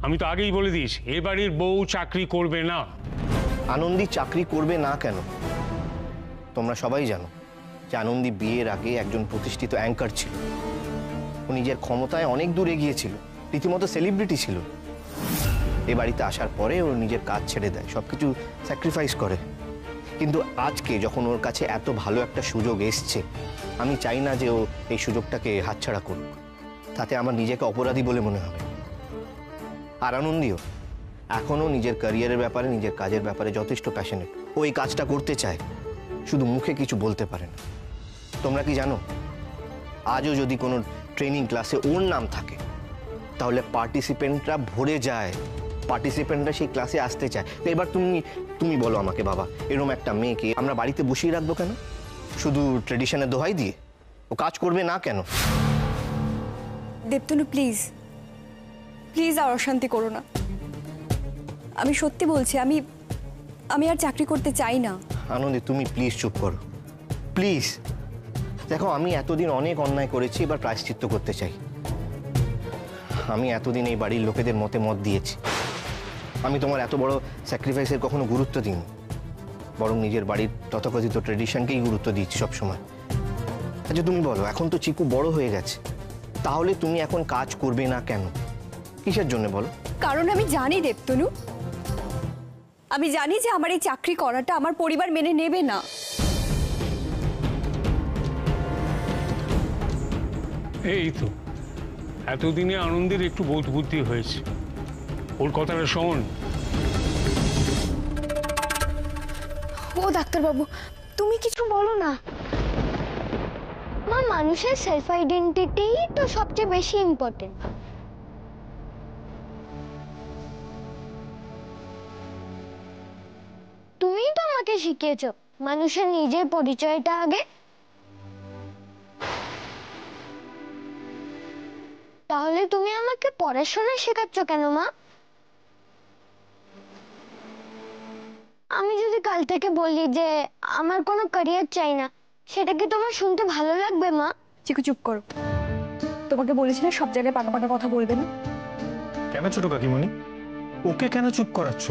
আমি তো আগেই বলে দিয়েছি এ বাড়ির বউ চাকরি করবে না। আনন্দী চাকরি করবে না কেন? তোমরা সবাই জানো যে আনন্দী বিয়ের আগে একজন প্রতিষ্ঠিত অ্যাঙ্কার ছিল। ও নিজের ক্ষমতায় অনেক দূর এগিয়েছিল, রীতিমতো সেলিব্রিটি ছিল। এ বাড়িতে আসার পরে ও নিজের কাজ ছেড়ে দেয়, সবকিছু স্যাক্রিফাইস করে। কিন্তু আজকে যখন ওর কাছে এত ভালো একটা সুযোগ এসছে, আমি চাই না যে ও এই সুযোগটাকে হাতছাড়া করুক। তাতে আমার নিজেকে অপরাধী বলে মনে হবে। আর আনন্দীও এখনও নিজের ক্যারিয়ারের ব্যাপারে, নিজের কাজের ব্যাপারে যথেষ্ট প্যাশনেট। ও এই কাজটা করতে চায়, শুধু মুখে কিছু বলতে পারে না। তোমরা কি জানো, আজও যদি কোনো ট্রেনিং ক্লাসে ওর নাম থাকে তাহলে পার্টিসিপেন্টরা ভরে যায়, পার্টিসিপেন্টরা সেই ক্লাসে আসতে চায়। তো এবার তুমি বলো আমাকে বাবা, এরকম একটা মেয়েকে আমরা বাড়িতে বসিয়ে রাখবো কেন? শুধু ট্রেডিশনের দোহাই দিয়ে? ও কাজ করবে না কেন? দেবতনু প্লিজ প্লিজ আর অশান্তি করো না। আমি সত্যি বলছি, আমি আর চাকরি করতে চাই না। আনন্দী তুমি প্লিজ চুপ করো, প্লিজ। দেখো, আমি এতদিন অনেক অন্যায় করেছি, এবার প্রায়শ্চিত্ত করতে চাই। আমি এতদিন এই বাড়ির লোকেদের মতে মত দিয়েছি। আমি তোমার এত বড় স্যাক্রিফাইসের কখনো গুরুত্ব দিইনি, বরং নিজের বাড়ির তথাকথিত ট্রেডিশনকেই গুরুত্ব দিচ্ছি সবসময়। আচ্ছা তুমি বলো, এখন তো চিকু বড় হয়ে গেছে, তাহলে তুমি এখন কাজ করবে না কেন? কিসের জন্য বলো? কারণ আমি জানি দেবতনু, আমি জানি যে আমার এই চাকরি করাটা আমার পরিবার মেনে নেবে না। এই তো এতদিনে আনন্দের একটু বোধ বুদ্ধি হয়েছে, ওর কথাটা শোন। ও ডাক্তারবাবু, তুমি কিছু বলো না। মা, মানুষের সেলফ আইডেন্টিটি তো সবচেয়ে বেশি ইম্পর্টেন্ট। তুমি তো আমাকে শিখিয়েছো মানুষের নিজের পরিচয়টা আগে। তাহলে তুমি আমাকে পড়াশোনা শেখাচ্ছ কেন মা? আমি যদি কাল থেকে বলি যে আমার কোনো ক্যারিয়ার চাই না, সেটা কি তোমার শুনতে ভালো লাগবে মা? চিকু চুপ করো, তোমাকে বলেছি না সব জায়গায় পাকা পাকা কথা বলবে না। কেন ছোট কাকিমণি, ওকে কেন চুপ করাচ্ছ?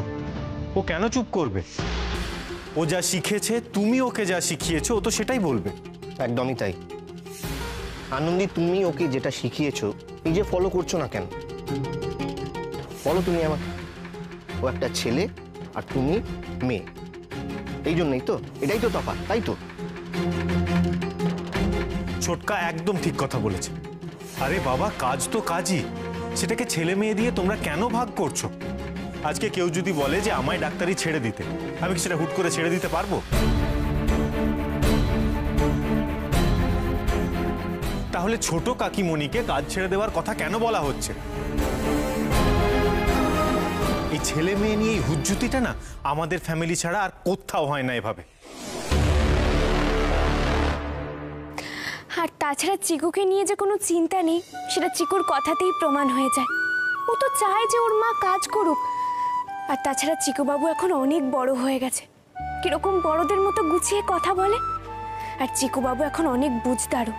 ও কেন চুপ করবে? ও যা শিখেছে, তুমি ওকে যা শিখিয়েছো, ও তো সেটাই বলবে। একদমই তাই। আনন্দী, তুমি ওকে যেটা শিখিয়েছো নিজে ফলো করছো না কেন? বলো তুমি আমাকে। ও একটা ছেলে আর তুমি মেয়ে, এই জন্যই তো, এটাই তো তফাৎ, তাই তো? ছোটকা একদম ঠিক কথা বলেছে। আরে বাবা, কাজ তো কাজই, সেটাকে ছেলে মেয়ে দিয়ে তোমরা কেন ভাগ করছো? আজকে কেউ যদি বলে যে আমায় ডাক্তারি ছেড়ে দিতে, আমি কি সেটা হুট করে ছেড়ে দিতে পারবো? তাহলে ছোট কাকিমণিকে কাজ ছেড়ে দেওয়ার কথা কেন বলা হচ্ছে? এই ছেলে মেয়ে নিয়ে এই হুজ্জুতিটা না আমাদের ফ্যামিলি ছাড়া আর কোথাও হয় না এভাবে। আর তাছাড়া চিকুকে নিয়ে যে কোনো চিন্তা নেই সেটা চিকুর কথাতেই প্রমাণ হয়ে যায়। ও তো চায় যে ওর মা কাজ করুক। আর তাছাড়া চিকুবাবু এখন অনেক বড় হয়ে গেছে, কিরকম বড়দের মতো গুছিয়ে কথা বলে। আর চিকুবাবু এখন অনেক বুঝদারও,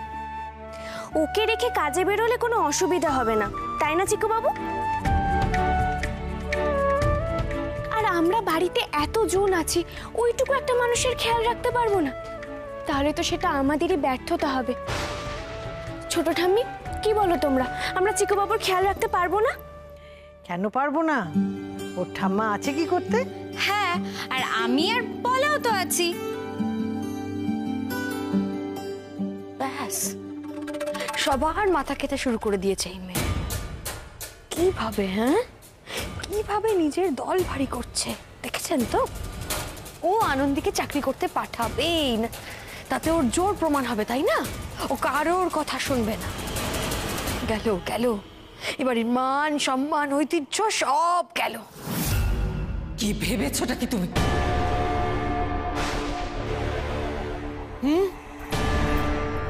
ওকে রেখে কাজে বেরোলে কোনো অসুবিধা হবে না, তাই না চিকুবাবু? আর আমরা বাড়িতে এতজন আছি, ওইটুকু একটা মানুষের খেয়াল রাখতে পারবো না? তাহলে তো সেটা আমাদেরই ব্যর্থতা হবে। ছোট ঠাম্মি, কি বলো তোমরা, আমরা চিকুবাবুর খেয়াল রাখতে পারবো না? কেন পারবো না? ওর ঠাম্মা আছে কি করতে? হ্যাঁ, আর আমি আর বলাও তো আছি। ব্যাস, সবার মাথা খেতে শুরু করে দিয়েছে এই মেয়ে। কিভাবে, হ্যাঁ, কিভাবে নিজের দল ভারী করছে দেখেছেন তো? ও আনন্দীকে চাকরি করতে পাঠাবেই না, তাতে ওর জোর প্রমাণ হবে, তাই না? ও কারোর কথা শুনবে না। গেল গেল, এবারে মান সম্মান ঐতিহ্য সব গেল। কি ভেবেছোটা কি তুমি?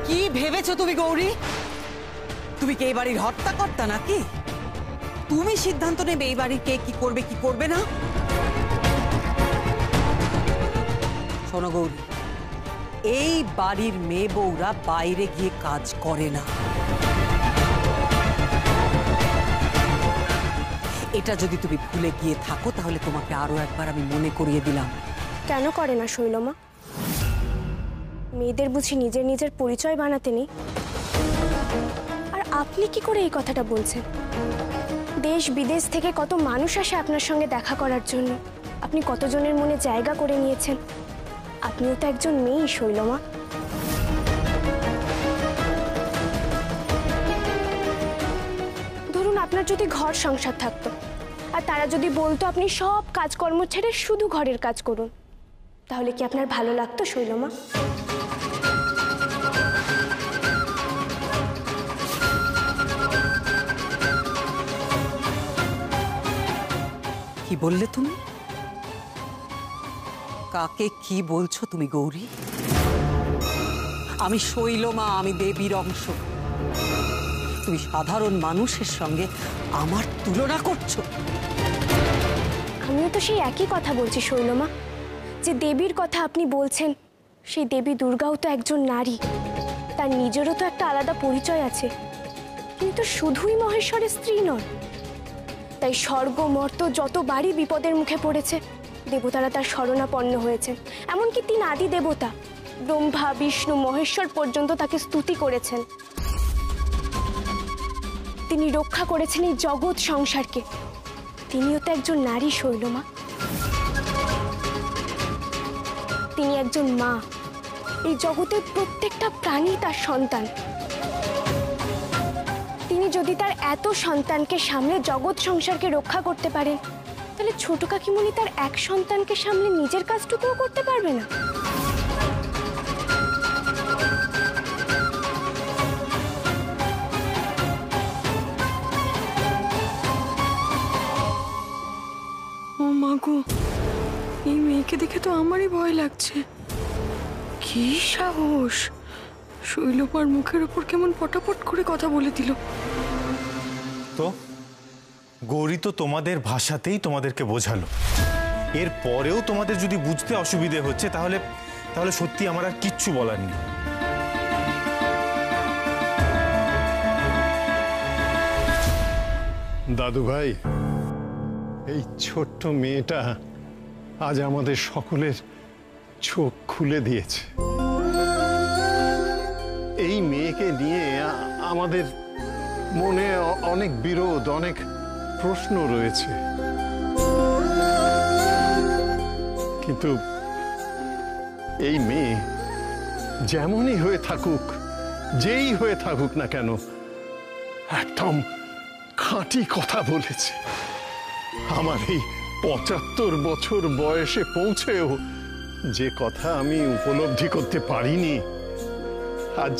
কি ভেবেছো তুমি গৌরী? তুমি কি এই বাড়ির হত্যাকর্তা নাকি? তুমি সিদ্ধান্ত নেবে এই বাড়ির কে কি করবে কি করবে না? শোনো গৌরী, এই বাড়ির মেয়ে বউরা বাইরে গিয়ে কাজ করে না। এটা যদি তুমি ভুলে গিয়ে থাকো তাহলে তোমাকে আরো একবার আমি মনে করিয়ে দিলাম। কেন করে না শৈলমা? মেয়েদের বুঝি নিজের নিজের পরিচয় বানাতে নেই? আর আপনি কি করে এই কথাটা বলছেন? দেশ বিদেশ থেকে কত মানুষ আসে আপনার সঙ্গে দেখা করার জন্য, আপনি কতজনের মনে জায়গা করে নিয়েছেন। আপনিও তো একজন মেয়েই শৈলমা। ধরুন আপনার যদি ঘর সংসার থাকতো, আর তারা যদি বলতো আপনি সব কাজকর্ম ছেড়ে শুধু ঘরের কাজ করুন, তাহলে কি আপনার ভালো লাগতো শৈলমা? কি বললে তুমি? কাকে কি বলছো তুমি গৌরী? আমি শৈলমা, আমি দেবীর অংশ। তুমি সাধারণ মানুষের সঙ্গে আমার তুলনা করছো? আমিও তো সেই একই কথা বলছি শৈলমা, যে দেবীর কথা আপনি বলছেন, সেই দেবী দুর্গাও তো একজন নারী, তার নিজেরও তো একটা আলাদা পরিচয় আছে। তিনি তো শুধুই মহেশ্বরের স্ত্রী নন, তাই স্বর্গ মর্ত যতবারই বিপদের মুখে পড়েছে দেবতারা তার শরণাপন্ন হয়েছেন। এমনকি তিন আদি দেবতা ব্রহ্মা বিষ্ণু মহেশ্বর পর্যন্ত তাকে স্তুতি করেছেন। তিনি রক্ষা করেছেন এই জগৎ সংসারকে। তিনিও তো একজন নারী শৈলমা। তিনি একজন মা। এই জগতের প্রত্যেকটা প্রাণী তার সন্তান। তিনি যদি তার এত সন্তানকে সামলে জগৎ সংসারকে রক্ষা করতে পারেন, তাহলে ছোট কাকিমণি তার এক সন্তানকে সামলে নিজের কাজটুকুও করতে পারবে না? ও মা গো, এই মেয়েকে দেখে তো আমারই ভয় লাগছে। কি সাহস! শৈলপার মুখের উপর কেমন পটাপট করে কথা বলে দিল। তো গৌরী তো তোমাদের ভাষাতেই তোমাদেরকে বোঝালো। এর পরেও তোমাদের যদি বুঝতে অসুবিধে হচ্ছে তাহলে তাহলে সত্যি আমার আর কিচ্ছু বলার নেই। দাদু ভাই, এই ছোট্ট মেয়েটা আজ আমাদের সকলের চোখ খুলে দিয়েছে। এই মেয়েকে নিয়ে আমাদের মনে অনেক বিরোধ, অনেক প্রশ্ন রয়েছে, কিন্তু এই মেয়ে যেমনই হয়ে থাকুক, যেই হয়ে থাকুক না কেন, একদম খাঁটি কথা বলেছে। আমার এই ৭৫ বছর বয়সে পৌঁছেও যে কথা আমি উপলব্ধি করতে পারিনি, আজ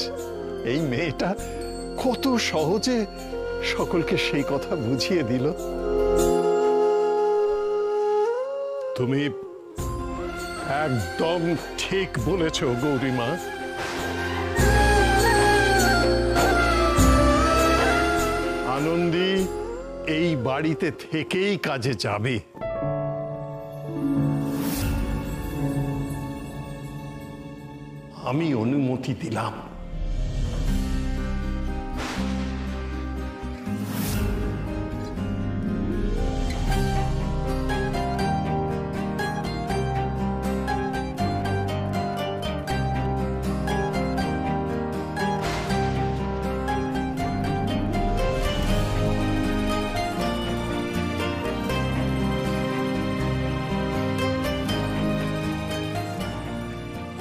এই মেয়েটা কত সহজে সকলকে সেই কথা বুঝিয়ে দিল। তুমি একদম ঠিক বলেছ গৌরীমা। আনন্দী এই বাড়িতে থেকেই কাজে যাবে। আমি অনুমতি দিলাম।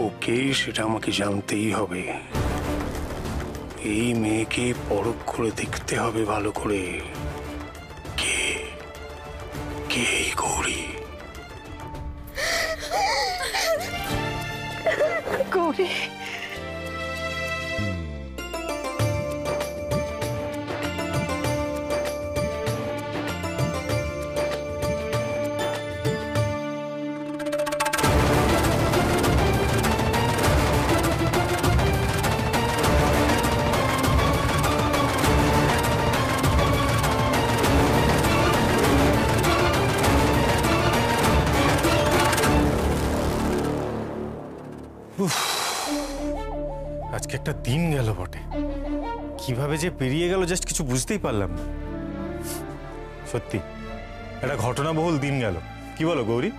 ওকে সেটা আমাকে জানতেই হবে। এই মেয়েকে পরখ করে দেখতে হবে ভালো করে। কে কে গৌরী? গৌরী, আজকে একটা দিন গেল বটে, কিভাবে যে পেরিয়ে গেল জাস্ট কিছু বুঝতেই পারলাম না। সত্যি একটা ঘটনাবহুল দিন গেল, কি বলো গৌরী?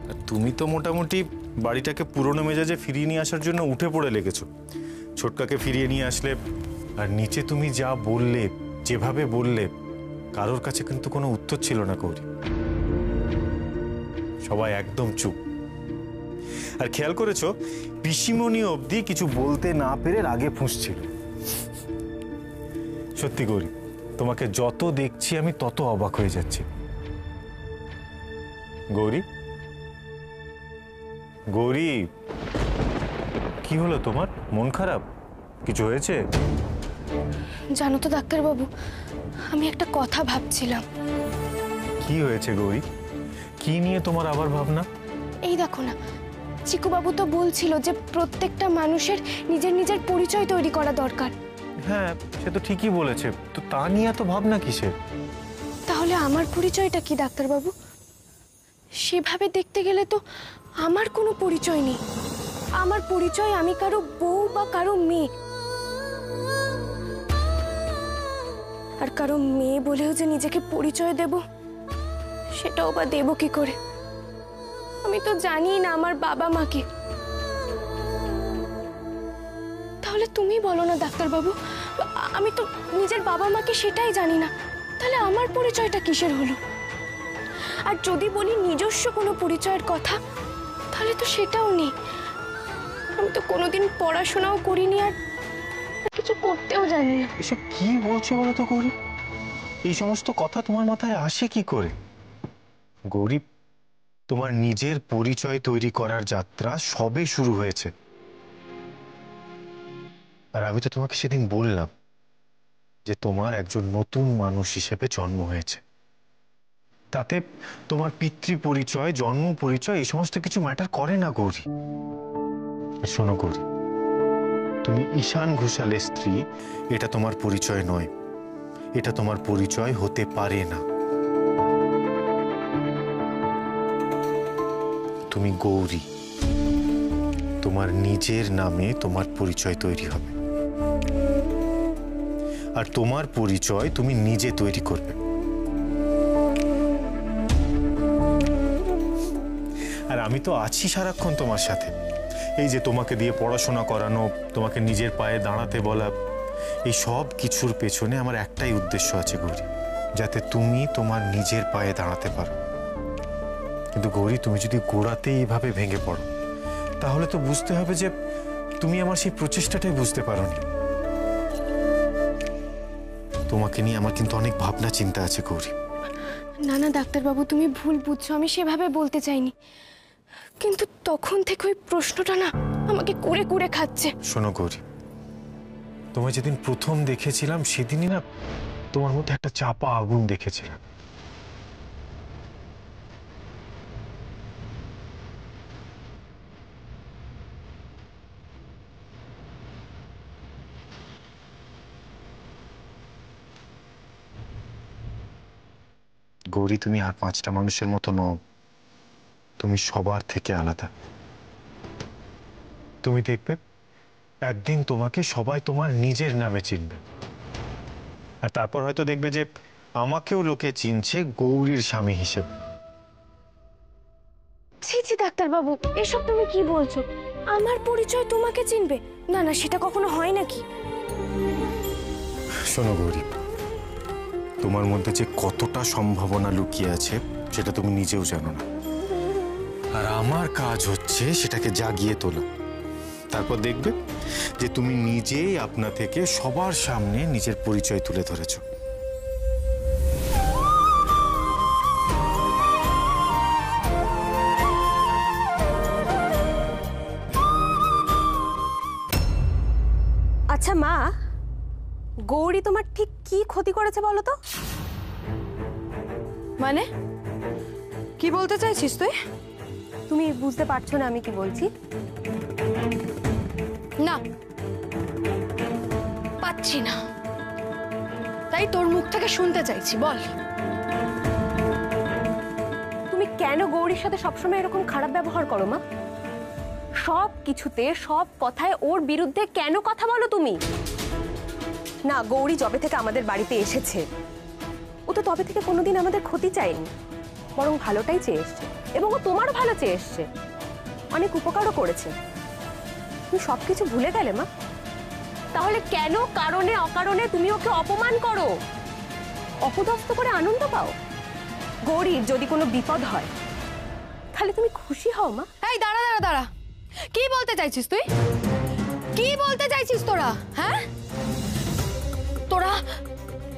আর তুমি তো মোটামুটি বাড়িটাকে পুরনো মেজাজে ফিরিয়ে নিয়ে আসার জন্য উঠে পড়ে লেগেছো। ছোটকাকে ফিরিয়ে নিয়ে আসলে, আর নিচে তুমি যা বললে, যেভাবে বললে, কারোর কাছে কিন্তু কোনো উত্তর ছিল না গৌরী। সবাই একদম চুপ। আর খেয়াল করেছো, পিসিমণি অবধি কিছু বলতে না পেরে রাগে ফুঁসছিল। সত্যি গৌরী, তোমাকে যত দেখছি আমি তত অবাক হয়ে যাচ্ছি। গৌরী, গৌরী, কি হলো তোমার? মন খারাপ? কিছু হয়েছে? জানো তো ডাক্তারবাবু, আমি একটা কথা ভাবছিলাম। কি হয়েছে গৌরী? কি নিয়ে তোমার আবার ভাবনা? এই দেখো না, চিকুবাবু তো বলছিল যে প্রত্যেকটা মানুষের নিজের নিজের পরিচয় তৈরি করা দরকার। হ্যাঁ, সে তো ঠিকই বলেছে, তো তা নিয়ে এত ভাবনা কিসের? তাহলে আমার পরিচয়টা কি ডাক্তারবাবু? সেভাবে দেখতে গেলে তো আমার কোনো পরিচয় নেই। আমার পরিচয় আমি কারো বউ বা কারো মেয়ে। আর কারো মেয়ে বলেও যে নিজেকে পরিচয় দেব, সেটাও বা দেব কি করে? আমি তো জানি না আমার বাবা মাকে। তাহলে তুমি বলো না ডাক্তারবাবু, আমি তো নিজের বাবা মাকে সেটাই জানি না, তাহলে আমার পরিচয়টা কিসের হলো? আর যদি বলি নিজস্ব কোনো পরিচয়ের কথা, তাহলে তো সেটাও নেই। আমি তো কোনোদিন পড়াশোনাও করিনি, আর কিছু করতেও জানি না। এসব কি বলছো বলো তো গৌরী? এই সমস্ত কথা তোমার মাথায় আসে কি করে? গৌরী, তোমার নিজের পরিচয় তৈরি করার যাত্রা সবে শুরু হয়েছে। আর আমি তো তোমাকে সেদিন বললাম যে তোমার একজন নতুন মানুষ হিসেবে জন্ম হয়েছে। তাতে তোমার পিতৃ পরিচয়, জন্ম পরিচয়, এই সমস্ত কিছু ম্যাটার করে না গৌরী। শোনো গৌরী, তুমি ঈশান ঘোষালের স্ত্রী, এটা তোমার পরিচয় নয়, এটা তোমার পরিচয় হতে পারে না। তুমি গৌরী, তোমার নিজের নামে তোমার পরিচয় তৈরি হবে, আর তোমার পরিচয় তুমি নিজে তৈরি করবে। আর আমি তো আছি সারাক্ষণ তোমার সাথে। এই যে তোমাকে দিয়ে পড়াশোনা করানো, তোমাকে নিজের পায়ে দাঁড়াতে বলা, এই সব কিছুর পেছনে আমার একটাই উদ্দেশ্য আছে গৌরী, যাতে তুমি তোমার নিজের পায়ে দাঁড়াতে পারো। কিন্তু গৌরী, তুমি যদি গোড়াতেই এইভাবে ভেঙে পড়ো, তাহলে তো বুঝতে হবে যে তুমি আমার সেই প্রচেষ্টাটাই বুঝতে পারোনি। তোমাকে নিয়ে আমার কিন্তু অনেক ভাবনা চিন্তা আছে গৌরী। না না ডাক্তারবাবু, তুমি ভুল বুঝছো, আমি সেভাবে বলতে চাইনি। কিন্তু তখন থেকে ওই প্রশ্নটা না আমাকে কুরে কুরে খাচ্ছে। শোনো গৌরী, তোমায় যেদিন প্রথম দেখেছিলাম সেদিনই না তোমার মধ্যে একটা চাপা আগুন দেখেছিলাম। গৌরী, তুমি আর 5টা মানুষের মতো নও, তুমি সবার থেকে আলাদা। তুমি দেখবে একদিন তোমাকে সবাই তোমার নিজের নামে চিনবে, আর তারপর হয়তো দেখবে যে আমাকেও লোকে চিনছে গৌরীর স্বামী হিসেবে। ছি ছি ডাক্তারবাবু, এসব তুমি কি বলছো? আমার পরিচয় তোমাকে চিনবে? না না, সেটা কখনো হয় নাকি? শোনো গৌরী, তোমার মধ্যে যে কতটা সম্ভাবনা লুকিয়ে আছে সেটা তুমি নিজেও জানো না, আর আমার কাজ হচ্ছে সেটাকে জাগিয়ে তোলা। তারপর দেখবে যে তুমি নিজেই আপনা থেকে সবার সামনে নিজের পরিচয় তুলে ধরেছো। আচ্ছা মা, গৌরী তোমার ঠিক কি ক্ষতি করেছে বলো তো? মানে কি বলতে চাইছিস তুই? তুমি বুঝতে পারছো না আমি কি বলছি? না, পাচ্ছি না, তাই তোর মুখ থেকে শুনতে চাইছি, বল। তুমি কেন গৌরীর সাথে সবসময় এরকম খারাপ ব্যবহার করো মা? সব কিছুতে, সব কথায় ওর বিরুদ্ধে কেন কথা বলো তুমি? না, গৌরী যবে থেকে আমাদের বাড়িতে এসেছে ও তো তবে থেকে কোনোদিন আমাদের ক্ষতি চায়নি, বরং ভালোটাই চেয়ে এসছে, এবং ও তোমারও ভালো চেয়ে এসছে, অনেক উপকারও করেছে। তুমি সবকিছু ভুলে গেলে মা? তাহলে কেন কারণে অকারণে তুমি ওকে অপমান করো, অপদস্থ করে আনন্দ পাও? গৌরীর যদি কোনো বিপদ হয় তাহলে তুমি খুশি হও মা? এই দাঁড়া দাঁড়া দাঁড়া, কি বলতে চাইছিস তুই? কি বলতে চাইছিস তোরা? হ্যাঁ, তোরা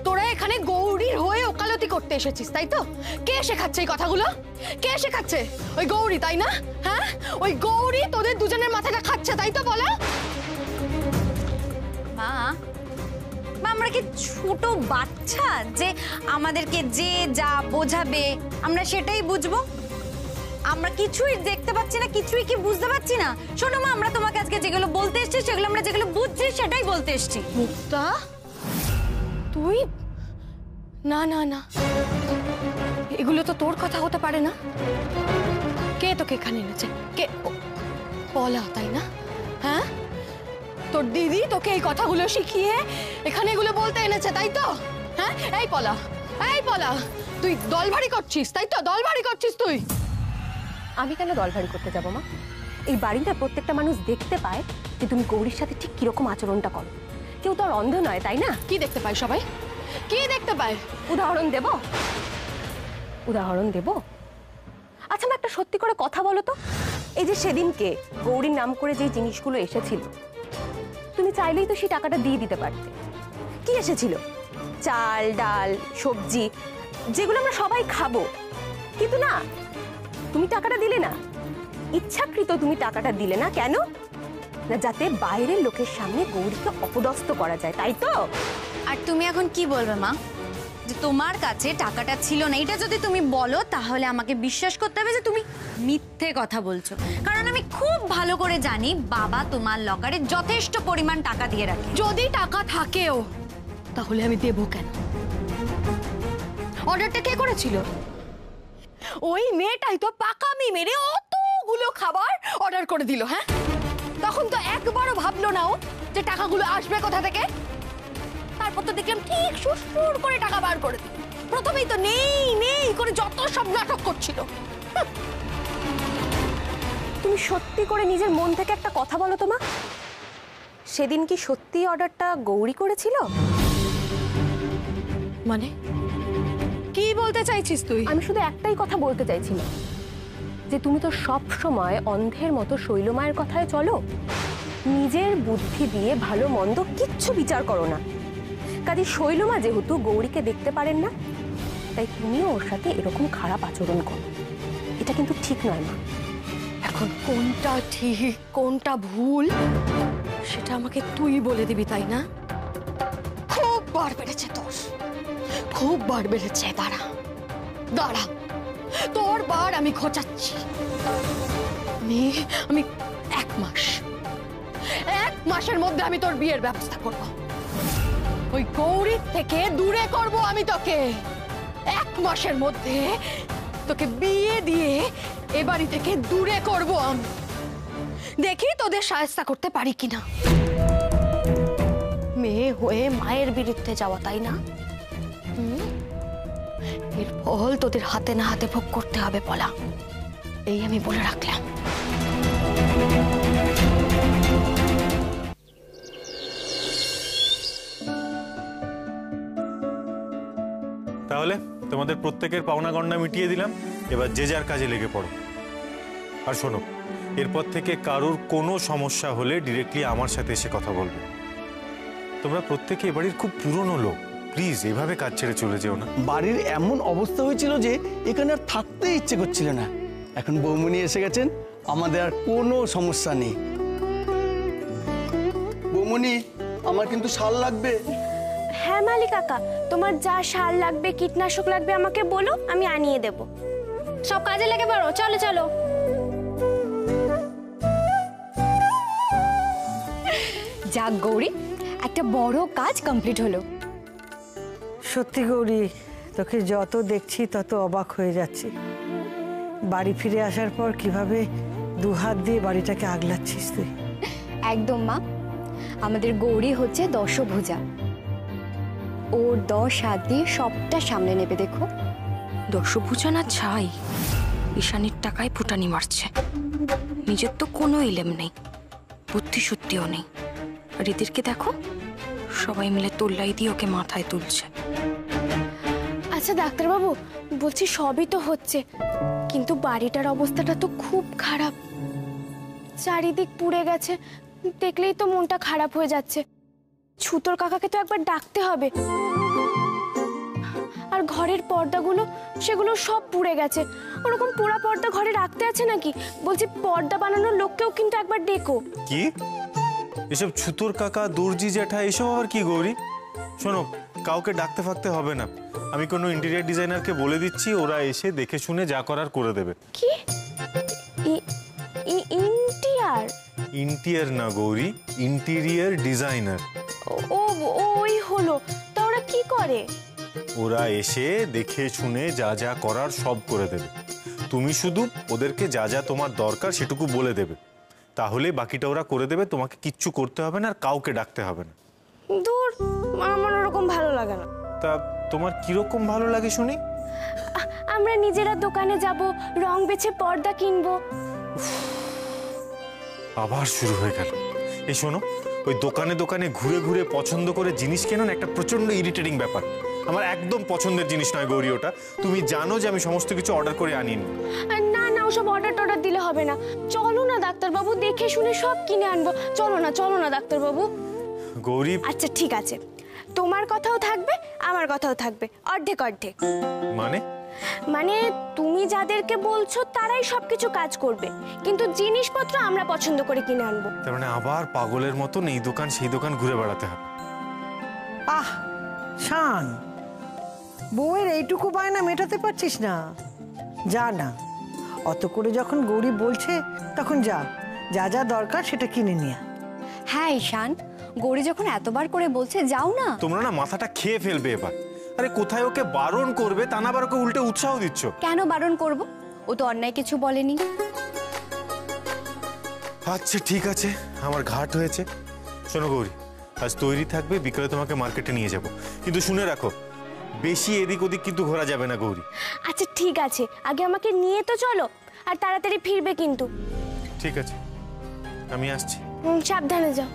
তোরা এখানে গৌরীর হয়ে ওকালতি করতে এসেছিস, তাই তো? কে শেখাচ্ছে এই কথাগুলো? কে শেখাচ্ছে? ওই গৌরী, তাই না? হ্যাঁ, ওই গৌরী তোদের দুজনের মাথাটা খাচ্ছে, তাই তো? বলো। মা, আমরা কি ছোট বাচ্চা যে আমাদেরকে যে যা বোঝাবে আমরা সেটাই বুঝবো? আমরা কিছুই দেখতে পাচ্ছি না, কিছুই কি বুঝতে পারছি না? শোনো মা, আমরা তোমাকে আজকে যেগুলো বলতে এসেছি সেগুলো আমরা যেগুলো বুঝছি সেটাই বলতে এসেছি। মুক্তা, তুই? না না না, এগুলো তো তোর কথা হতে পারে না। কে তোকে এখানে এনেছে? কে? পলা, তাই না? হ্যাঁ, তোর দিদি তোকে এই কথাগুলো শিখিয়ে এখানে এগুলো বলতে এনেছে, তাই তো? হ্যাঁ, এই পলা, এই পলা, তুই দল ভারী করছিস, তাই তো? দল ভারী করছিস তুই। আমি কেন দল ভারী করতে যাবো মা? এই বাড়িতে প্রত্যেকটা মানুষ দেখতে পায় যে তুমি গৌরীর সাথে ঠিক কিরকম আচরণটা করো। কেউ তো আর অন্ধ নয়, তাই না? কি দেখতে পায় সবাই? কি দেখতে পায়? উদাহরণ দেব? উদাহরণ দেব? আচ্ছা মা, একটা সত্যি করে কথা বলো তো, এই যে সেদিনকে গৌরীর নাম করে যে জিনিসগুলো এসেছিল, তুমি চাইলেই তো সেই টাকাটা দিয়ে দিতে পারতে। কি এসেছিল? চাল, ডাল, সবজি, যেগুলো আমরা সবাই খাবো। কিন্তু না, তুমি টাকাটা দিলে না। ইচ্ছাকৃত তুমি টাকাটা দিলে না। কেন? না, যাতে বাইরের লোকের সামনে গৌরীকে অপদস্থ করা যায়, তাই তো? আর তুমি এখন কি বলবে মা? যে তোমার কাছে টাকাটা ছিল না, এটা যদি তুমি বলো তাহলে আমাকে বিশ্বাস করতে হবে যে তুমি মিথ্যে কথা বলছো। কারণ আমি খুব ভালো করে জানি বাবা তোমার লকারে যথেষ্ট পরিমাণ টাকা দিয়ে রাখে। যদি টাকা থাকেও তাহলে আমি দেবো কেন? অর্ডারটা কে করেছিল? ওই মেয়েটাই তো পাকামি মেরে অতগুলো খাবার অর্ডার করে দিল। হ্যাঁ, তখন তো একবারও ভাবলো না ও যে টাকাগুলো আসবে কোথা থেকে। তারপর তো দেখলাম ঠিক সুর করে টাকা বার করে দিল। প্রথমেই তো নেই নেই করে যত সব নাটক করছিল। তুমি সত্যি করে নিজের মন থেকে একটা কথা বলো তো মা, সেদিন কি সত্যি অর্ডারটা গৌরী করেছিল? মানে কি বলতে চাইছিস তুই? আমি শুধু একটাই কথা বলতে চাইছিলাম, যে তুমি তো সব সময় অন্ধের মতো শৈলমায়ের কথায় চলো, নিজের বুদ্ধি দিয়ে ভালো মন্দ কিচ্ছু বিচার করো না। কাজে শৈলমা যেহেতু গৌরীকে দেখতে পারেন না, তাই তুমিও ওর সাথে এরকম খারাপ আচরণ করো। এটা কিন্তু ঠিক নয় মা। এখন কোনটা ঠিক কোনটা ভুল সেটা আমাকে তুই বলে দিবি, তাই না? খুব বার বেড়েছে তোর, খুব বার বেড়েছে। দাঁড়া দাঁড়া, তোর বার আমি খোঁচাচ্ছি। আমি 1 মাসের মধ্যে আমি তোর বিয়ের ব্যবস্থা করব। ওই গৌরীর থেকে দূরে করব আমি তোকে। 1 মাসের মধ্যে তোকে বিয়ে দিয়ে এ বাড়ি থেকে দূরে করব আমি। দেখি তোদের সাহায্য করতে পারি কিনা। মেয়ে হয়ে মায়ের বিরুদ্ধে যাওয়া, তাই না? এর ফল তোদের হাতে না হাতে ভোগ করতে হবে পলা, এই আমি বলে রাখলাম। তাহলে তোমাদের প্রত্যেকের পাওনা গন্ডা মিটিয়ে দিলাম, এবার যে যার কাজে লেগে পড়ো। আর শোনো, এরপর থেকে কারোর কোনো সমস্যা হলে ডিরেক্টলি আমার সাথে এসে কথা বলবে। তোমরা প্রত্যেকে এ বাড়ির খুব পুরনো লোক, প্লিজ এভাবে কাজ ছেড়ে চলে যেও না। বাড়ির এমন অবস্থা হয়েছিল যে এখানে আর থাকতে ইচ্ছে করছিল না। এখন বৌমনি এসে গেছেন, আমাদের আর কোনো সমস্যা নেই। বৌমনি, আমার কিন্তু শাল লাগবে। হ্যাঁ মালিক কাকা, তোমার যা সার লাগবে, কীটনাশক লাগবে আমাকে বলো, আমি আনিয়ে দেব। সব কাজে লেগে পড়ো, চলো চলো। যাক গৌরী, একটা বড় কাজ কমপ্লিট হলো। সত্যি গৌরী, তোকে যত দেখছি তত অবাক হয়ে যাচ্ছি। বাড়ি ফিরে আসার পর কিভাবে 2 হাত দিয়ে বাড়িটাকে আগলাচ্ছিস তুই। একদম মা, আমাদের গৌরী হচ্ছে দশভুজা। ওর 10 হাত দিয়ে সবটা সামনে নেবে দেখো। দশভূজা না ছাই, ঈশানীর টাকায় ফুটানি মারছে। নিজের তো কোনো ইলেম নেই, বুদ্ধি সত্যিও নেই। আর এদেরকে দেখো, সবাই মিলে তোল্লাই দিয়ে ওকে মাথায় তুলছে। আচ্ছা ডাক্তারবাবু, বলছি সবই তো হচ্ছে, কিন্তু বাড়িটার অবস্থাটা তো খুব খারাপ। চারিদিক পুড়ে গেছে, দেখলেই তো মনটা খারাপ হয়ে যাচ্ছে। ছুতোর কাকাকে তো একবার ডাকতে হবে। আর ঘরের পর্দাগুলো, সেগুলো সব পুড়ে গেছে। ওরকম পোড়া পর্দা ঘরে রাখতে আছে নাকি? বলছি পর্দা বানানোর লোককেও কিন্তু একবার ডেকো। কি এসব ছুতোর কাকা, দর্জি জ্যাঠা, এসব আবার কি গৌরী? শোনো, কাউকে ডাকতে ফাকতে হবে না। আমি কোনো ইন্টেরিয়ার ডিজাইনারকে বলে দিচ্ছি, ওরা এসে দেখে শুনে যা করার করে দেবে। কি ইন্টিয়ার? ইন্টিরিয়ার না গৌরী, ইন্টেরিয়ার ডিজাইনার। ও ওই হলো। তা ওরা কি করে? ওরা এসে দেখে শুনে যা যা করার সব করে দেবে। তুমি শুধু ওদেরকে যা যা তোমার দরকার সেটুকু বলে দেবে, তাহলে বাকিটা ওরা করে দেবে। তোমাকে কিচ্ছু করতে হবে না, আর কাউকে ডাকতে হবে না। দূর, আমার ওরকম ভালো লাগে না। তা তোমার কিরকম ভালো লাগে শুনি? আমরা নিজেরা দোকানে যাব, রং বেছে পর্দা কিনবো। আবার শুরু হয়ে গেল। এই শোনো, ওই দোকানে দোকানে ঘুরে ঘুরে পছন্দ করে জিনিস কেনান একটা প্রচন্ড ইরিটেটিং ব্যাপার। আমার একদম পছন্দের জিনিস নয় গৌরী ওটা। তুমি জানো যে আমি সমস্ত কিছু অর্ডার করে আনিনি। না না, ওসব অর্ডার দিলে হবে না। চলো না ডাক্তারবাবু, দেখে শুনে সব কিনে আনবো। চলো না ডাক্তারবাবু। গৌরী, আচ্ছা ঠিক আছে, তোমার কথাও থাকবে, আমার কথাও থাকবে, অর্ধেক অর্ধেক। মানে তুমি যাদেরকে বলছো তারাই সবকিছু কাজ করবে, কিন্তু জিনিসপত্র আমরা পছন্দ করে কিনে আনবো। তার মানে আবার পাগলের মতন এই দোকান সেই দোকান ঘুরে বেড়াতে হবে। আহ শান, বউয়ের এইটুকু বায়না মেটাতে পারছিস না? যা না, অত করে যখন গৌরী বলছে তখন যা যা যা দরকার সেটা কিনে নিয়ে। হ্যাঁ ঈশান, গৌরী যখন এতবার করে বলছে যাও না। তোমরা না মাথাটা খেয়ে ফেলবে এবার। আরে কোথায় ওকে বারণ করবে, তা না আবার ওকে উল্টে উৎসাহ দিচ্ছ। কেন বারণ করব? ও তো অন্যায় কিছু বলেনি। আচ্ছা ঠিক আছে, আমার ঘাট হয়েছে। শোনো গৌরী, আজ তৈরি থাকবে, বিকেলে তোমাকে মার্কেটে নিয়ে যাব, কিন্তু শুনে রাখো বেশি এদিক ওদিক কিন্তু ঘোরা যাবে না গৌরী। আচ্ছা ঠিক আছে, আগে আমাকে নিয়ে তো চলো, আর তাড়াতাড়ি ফিরবে কিন্তু। ঠিক আছে, আমি আসছি। সাবধানে যাও।